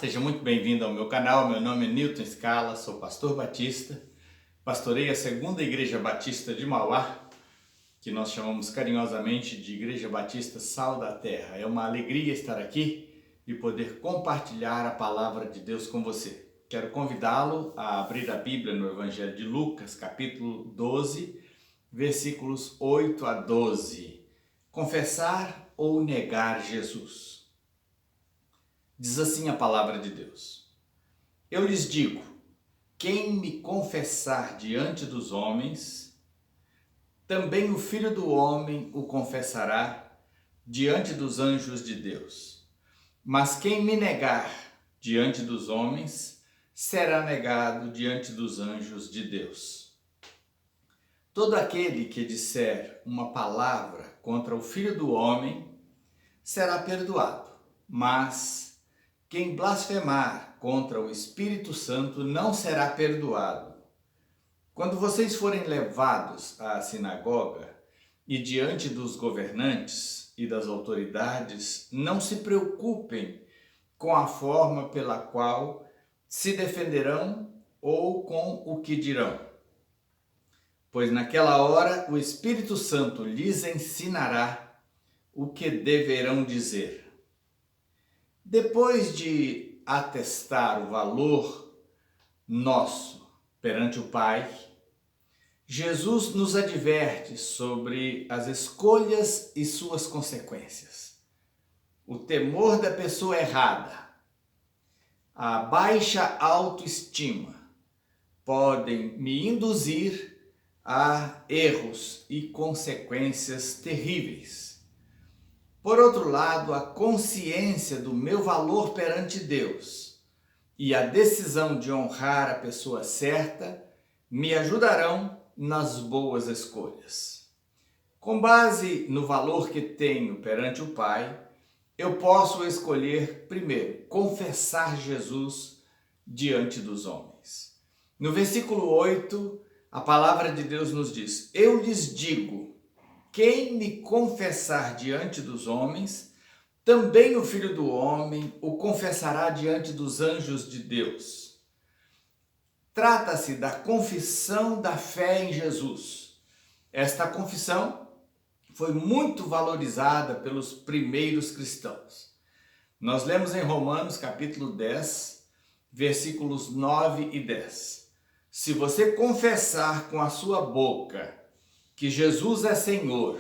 seja muito bem-vindo ao meu canal. Meu nome é Newton Scala, sou pastor batista, pastorei a Segunda Igreja Batista de Mauá, que nós chamamos carinhosamente de Igreja Batista Sal da Terra. É uma alegria estar aqui e poder compartilhar a palavra de Deus com você. Quero convidá-lo a abrir a Bíblia no Evangelho de Lucas, capítulo 12, versículos 8 a 12. Confessar ou negar Jesus? Diz assim a palavra de Deus: Eu lhes digo, quem me confessar diante dos homens, também o Filho do Homem o confessará diante dos anjos de Deus. Mas quem me negar diante dos homens, será negado diante dos anjos de Deus. Todo aquele que disser uma palavra contra o Filho do Homem, será perdoado, mas quem blasfemar contra o Espírito Santo não será perdoado. Quando vocês forem levados à sinagoga e diante dos governantes e das autoridades, não se preocupem com a forma pela qual se defenderão ou com o que dirão. Pois naquela hora o Espírito Santo lhes ensinará o que deverão dizer. Depois de atestar o valor nosso perante o Pai, Jesus nos adverte sobre as escolhas e suas consequências. O temor da pessoa errada, a baixa autoestima podem me induzir a erros e consequências terríveis. Por outro lado, a consciência do meu valor perante Deus e a decisão de honrar a pessoa certa me ajudarão nas boas escolhas. Com base no valor que tenho perante o Pai, eu posso escolher, primeiro, confessar Jesus diante dos homens. No versículo 8, a palavra de Deus nos diz: Eu lhes digo, quem me confessar diante dos homens, também o Filho do Homem o confessará diante dos anjos de Deus. Trata-se da confissão da fé em Jesus. Esta confissão foi muito valorizada pelos primeiros cristãos. Nós lemos em Romanos capítulo 10, versículos 9 e 10. Se você confessar com a sua boca que Jesus é Senhor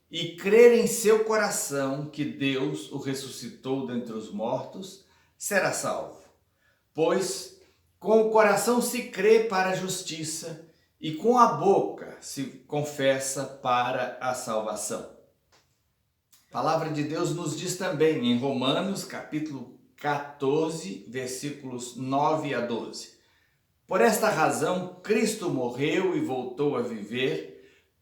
e crer em seu coração que Deus o ressuscitou dentre os mortos, será salvo. Pois com o coração se crê para a justiça e com a boca se confessa para a salvação. A palavra de Deus nos diz também em Romanos capítulo 14, versículos 9 a 12. Por esta razão, Cristo morreu e voltou a viver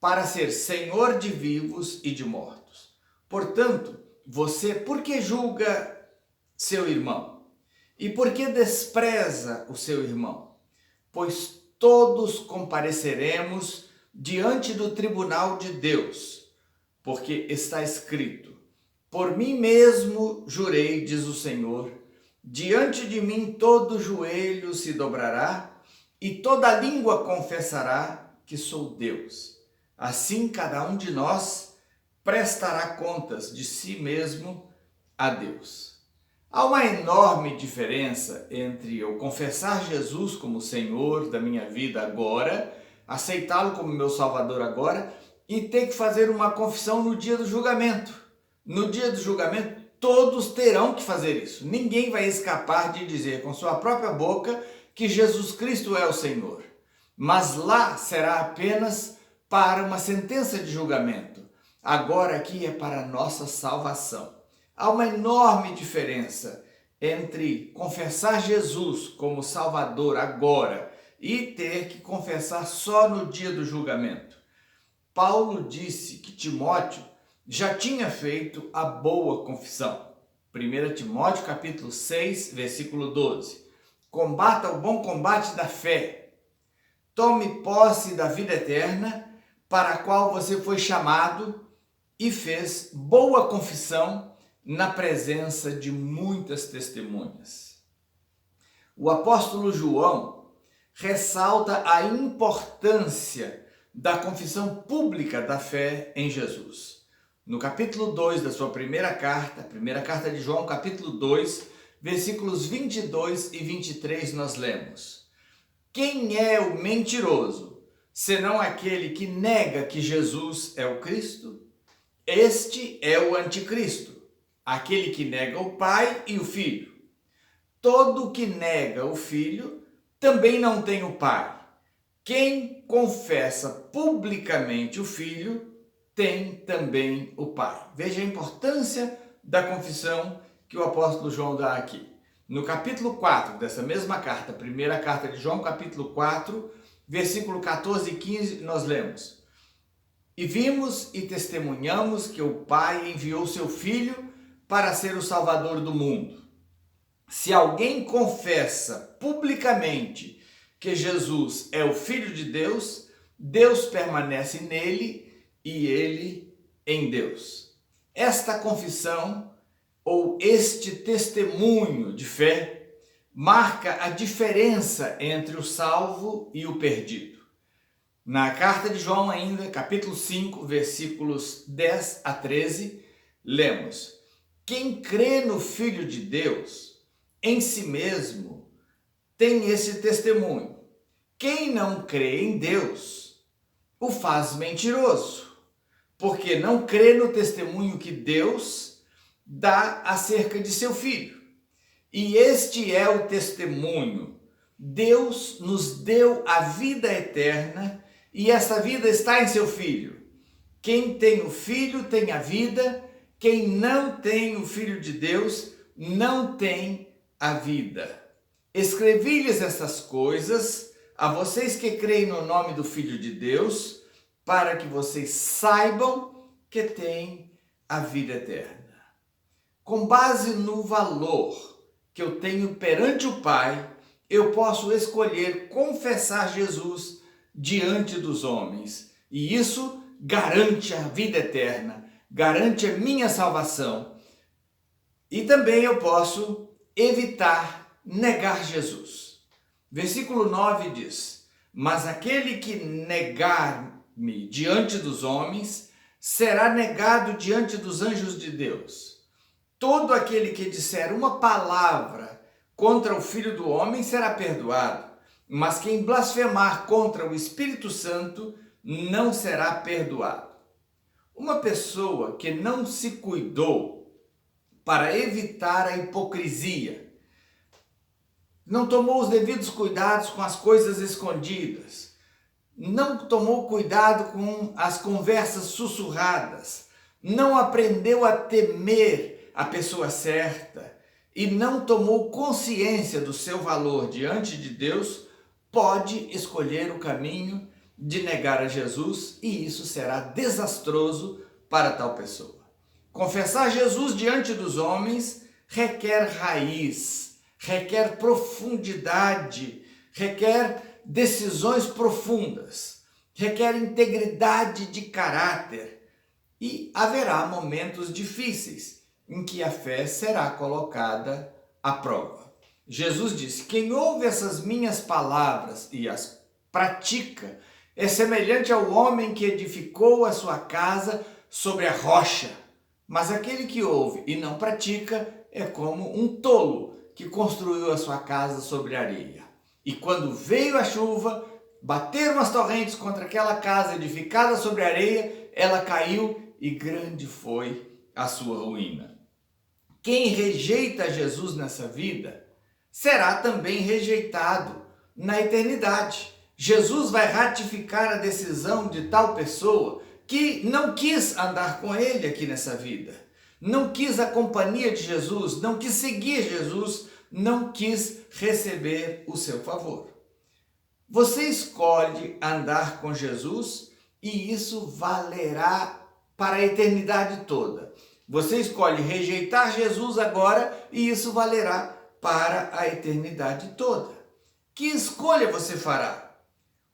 para ser Senhor de vivos e de mortos. Portanto, você por que julga seu irmão? E por que despreza o seu irmão? Pois todos compareceremos diante do tribunal de Deus, porque está escrito: por mim mesmo jurei, diz o Senhor, diante de mim todo joelho se dobrará e toda língua confessará que sou Deus. Assim, cada um de nós prestará contas de si mesmo a Deus. Há uma enorme diferença entre eu confessar Jesus como Senhor da minha vida agora, aceitá-lo como meu Salvador agora, e ter que fazer uma confissão no dia do julgamento. No dia do julgamento, todos terão que fazer isso. Ninguém vai escapar de dizer com sua própria boca que Jesus Cristo é o Senhor. Mas lá será apenas para uma sentença de julgamento. Agora aqui é para a nossa salvação. Há uma enorme diferença entre confessar Jesus como Salvador agora e ter que confessar só no dia do julgamento. Paulo disse que Timóteo já tinha feito a boa confissão. 1 Timóteo capítulo 6, versículo 12. Combata o bom combate da fé. Tome posse da vida eterna, para a qual você foi chamado e fez boa confissão na presença de muitas testemunhas. o apóstolo João ressalta a importância da confissão pública da fé em Jesus. No capítulo 2 da sua primeira carta de João, capítulo 2, versículos 22 e 23, nós lemos: Quem é o mentiroso, senão aquele que nega que Jesus é o Cristo? Este é o anticristo, aquele que nega o Pai e o Filho. Todo que nega o Filho também não tem o Pai. Quem confessa publicamente o Filho tem também o Pai. Veja a importância da confissão que o apóstolo João dá aqui. No capítulo 4 dessa mesma carta, primeira carta de João, capítulo 4, versículo 14 e 15, nós lemos: E vimos e testemunhamos que o Pai enviou seu Filho para ser o Salvador do mundo. Se alguém confessa publicamente que Jesus é o Filho de Deus, Deus permanece nele e ele em Deus. Esta confissão, ou este testemunho de fé, marca a diferença entre o salvo e o perdido. Na carta de João ainda, capítulo 5, versículos 10 a 13, lemos: Quem crê no Filho de Deus, em si mesmo, tem esse testemunho. Quem não crê em Deus, o faz mentiroso, porque não crê no testemunho que Deus dá acerca de seu Filho. E este é o testemunho: Deus nos deu a vida eterna e essa vida está em seu Filho. Quem tem o Filho tem a vida, quem não tem o Filho de Deus não tem a vida. Escrevi-lhes essas coisas a vocês que creem no nome do Filho de Deus, para que vocês saibam que têm a vida eterna. Com base no valor que eu tenho perante o Pai, eu posso escolher confessar Jesus diante dos homens. E isso garante a vida eterna, garante a minha salvação. E também eu posso evitar negar Jesus. Versículo 9 diz: Mas aquele que negar-me diante dos homens, será negado diante dos anjos de Deus. Todo aquele que disser uma palavra contra o Filho do Homem será perdoado, mas quem blasfemar contra o Espírito Santo não será perdoado. Uma pessoa que não se cuidou para evitar a hipocrisia, não tomou os devidos cuidados com as coisas escondidas, não tomou cuidado com as conversas sussurradas, não aprendeu a temer a pessoa certa e não tomou consciência do seu valor diante de Deus, pode escolher o caminho de negar a Jesus e isso será desastroso para tal pessoa. Confessar Jesus diante dos homens requer raiz, requer profundidade, requer decisões profundas, requer integridade de caráter e haverá momentos difíceis em que a fé será colocada à prova. Jesus disse: quem ouve essas minhas palavras e as pratica é semelhante ao homem que edificou a sua casa sobre a rocha. Mas aquele que ouve e não pratica é como um tolo que construiu a sua casa sobre areia. E quando veio a chuva, bateram as torrentes contra aquela casa edificada sobre areia, ela caiu e grande foi a sua ruína. Quem rejeita Jesus nessa vida será também rejeitado na eternidade. Jesus vai ratificar a decisão de tal pessoa que não quis andar com ele aqui nessa vida, não quis a companhia de Jesus, não quis seguir Jesus, não quis receber o seu favor. Você escolhe andar com Jesus e isso valerá para a eternidade toda. Você escolhe rejeitar Jesus agora e isso valerá para a eternidade toda. Que escolha você fará?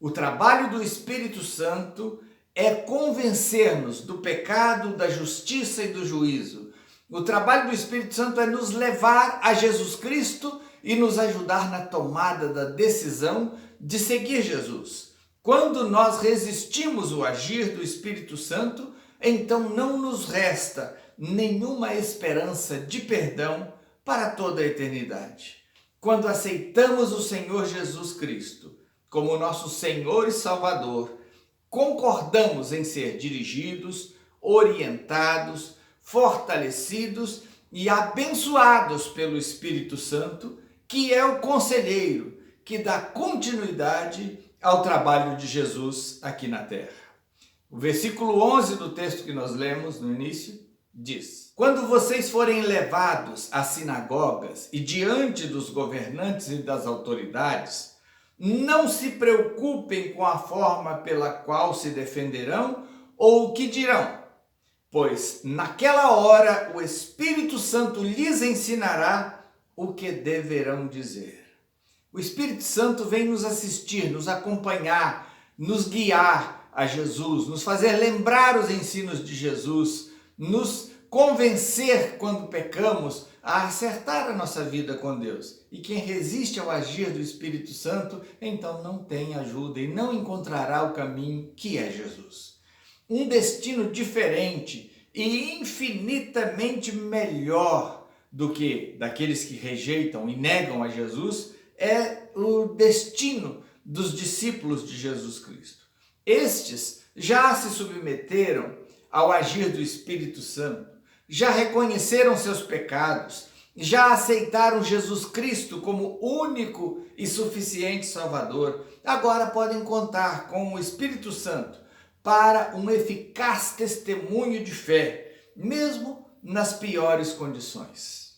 O trabalho do Espírito Santo é convencer-nos do pecado, da justiça e do juízo. O trabalho do Espírito Santo é nos levar a Jesus Cristo e nos ajudar na tomada da decisão de seguir Jesus. Quando nós resistimos o agir do Espírito Santo, então não nos resta nenhuma esperança de perdão para toda a eternidade. Quando aceitamos o Senhor Jesus Cristo como nosso Senhor e Salvador, concordamos em ser dirigidos, orientados, fortalecidos e abençoados pelo Espírito Santo, que é o conselheiro que dá continuidade ao trabalho de Jesus aqui na terra. O versículo 11 do texto que nós lemos no início diz: quando vocês forem levados às sinagogas e diante dos governantes e das autoridades, não se preocupem com a forma pela qual se defenderão ou o que dirão, pois naquela hora o Espírito Santo lhes ensinará o que deverão dizer. O Espírito Santo vem nos assistir, nos acompanhar, nos guiar a Jesus, nos fazer lembrar os ensinos de Jesus, nos convencer quando pecamos a acertar a nossa vida com Deus. E quem resiste ao agir do Espírito Santo, então não tem ajuda e não encontrará o caminho que é Jesus. Um destino diferente e infinitamente melhor do que daqueles que rejeitam e negam a Jesus é o destino dos discípulos de Jesus Cristo. Estes já se submeteram ao agir do Espírito Santo, já reconheceram seus pecados, já aceitaram Jesus Cristo como único e suficiente Salvador. Agora podem contar com o Espírito Santo para um eficaz testemunho de fé, mesmo nas piores condições.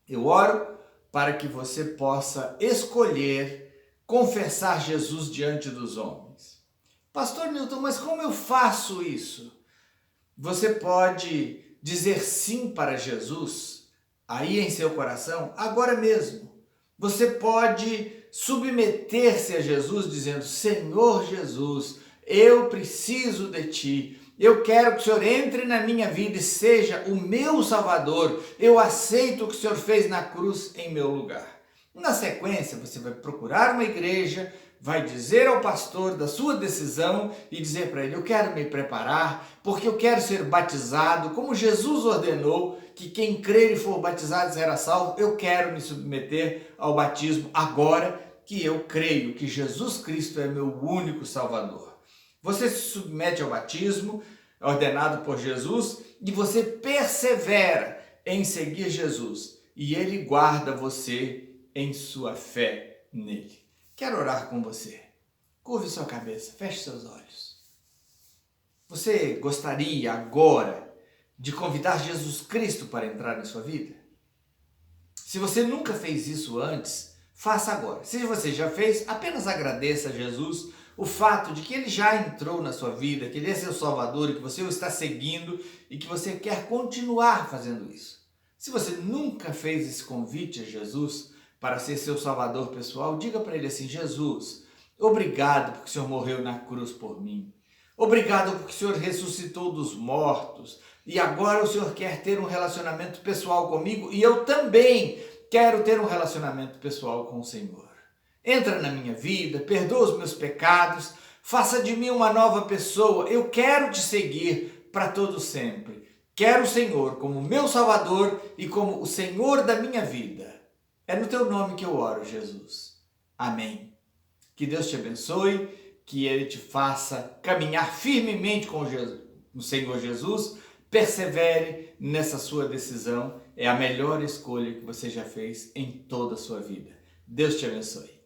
Eu oro para que você possa escolher confessar Jesus diante dos homens. Pastor Newton, mas como eu faço isso? Você pode dizer sim para Jesus aí em seu coração, agora mesmo. Você pode submeter-se a Jesus dizendo: Senhor Jesus, eu preciso de Ti. Eu quero que o Senhor entre na minha vida e seja o meu Salvador. Eu aceito o que o Senhor fez na cruz em meu lugar. Na sequência, você vai procurar uma igreja, vai dizer ao pastor da sua decisão e dizer para ele: eu quero me preparar, porque eu quero ser batizado, como Jesus ordenou que quem crer e for batizado será salvo. Eu quero me submeter ao batismo agora que eu creio que Jesus Cristo é meu único Salvador. Você se submete ao batismo ordenado por Jesus e você persevera em seguir Jesus e Ele guarda você em sua fé nele. Quero orar com você. Curve sua cabeça, feche seus olhos. Você gostaria agora de convidar Jesus Cristo para entrar na sua vida? Se você nunca fez isso antes, faça agora. Se você já fez, apenas agradeça a Jesus o fato de que Ele já entrou na sua vida, que Ele é seu Salvador e que você o está seguindo e que você quer continuar fazendo isso. Se você nunca fez esse convite a Jesus para ser seu Salvador pessoal, diga para Ele assim: Jesus, obrigado porque o Senhor morreu na cruz por mim. Obrigado porque o Senhor ressuscitou dos mortos e agora o Senhor quer ter um relacionamento pessoal comigo e eu também quero ter um relacionamento pessoal com o Senhor. Entra na minha vida, perdoa os meus pecados, faça de mim uma nova pessoa. Eu quero te seguir para todo sempre. Quero o Senhor como meu Salvador e como o Senhor da minha vida. É no teu nome que eu oro, Jesus. Amém. Que Deus te abençoe, que Ele te faça caminhar firmemente com o Senhor Jesus. Persevere nessa sua decisão. É a melhor escolha que você já fez em toda a sua vida. Deus te abençoe.